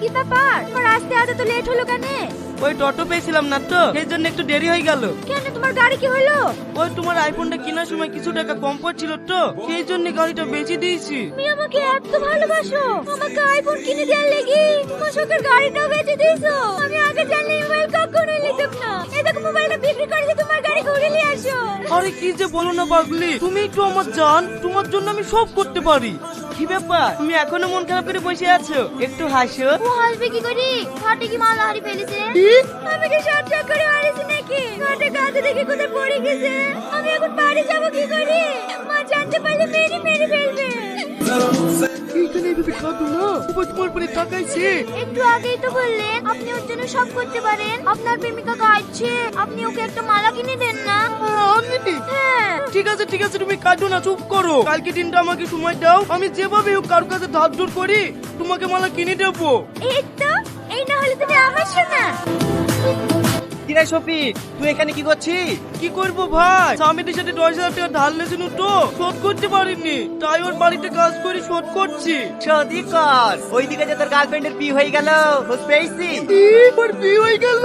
কি ব্যাপার, তোমার আসতে আসতে তো লেট হলো কেন? ওই টোটো পেয়েছিলাম না তো, সেই জন্য একটু দেরি হয়ে গেল। কেন, তোমার গাড়ি কি হলো? ওই তোমার আইফোনটা কেনার সময় কিছু টাকা কম পড়ছিল তো, সেই জন্য গাড়িটা বেচে দিয়েছি। তুমি আমাকে এত ভালোবাসো, আমাকে আইফোন কিনে দেওয়ার লেগে তোমার শখের গাড়িটাও বেচে দিয়েছো। আমি আগে জানলে মোবাইল কখনোই নিতাম না। এই দেখো মোবাইলটা বিক্রি করে দিয়ে তোমার গাড়ি ঘুরে নিয়ে আসো। আরে কি যে বলো না পাগলি, তুমি একটু আমার জান, তোমার জন্য আমি সব করতে পারি। কি ব্যাপার, তুমি এখনো মন খারাপ করে বসে আছো? একটু হাসো। ও হাসবে কি করি, ঘাটে কি মাল হারিয়ে ফেলেছে? আমি কি শর্ট করে হারিয়েছি নাকি? ঘাটে গাছে দেখে কোথায় পড়ে গেছে। আমি এখন বাড়ি যাবো কি করে? মা জানতে পারলে মেরে মেরে ফেলবে। এইখানে এভাবে কাঁদো না, ও তোমার পরে তাকাইছে। একটু আগেই তো বললেন আপনি ওর জন্য সব করতে পারেন। আপনার প্রেমিকা কাঁদছে, আপনি ওকে একটা মালা কিনে দেন না। আমি? হ্যাঁ। ঠিক আছে ঠিক আছে, তুমি কাঁদো না, চুপ করো। কালকে দিনটা আমাকে সময় দাও, আমি যেভাবে হোক কারোর কাছে ধার ধর করি তোমাকে মালা কিনে দেবো। এই তো, এই না হলে তুমি আমার শোনা। কিরে সফি, তুই এখানে কি করছিস? কি করবো ভাই, স্বামীদের সাথে 10,000 টাকা ধার লেছিল তো, শোধ করতে পারিনি, তাই ওর বাড়িতে কাজ করে শোধ করছি। সত্যি কর, ওইদিকে যে তোর গার্লফ্রেন্ডের বিয়ে হয়ে গেল, খোঁজ পেয়েছি? ওর বিয়ে হয়ে গেল।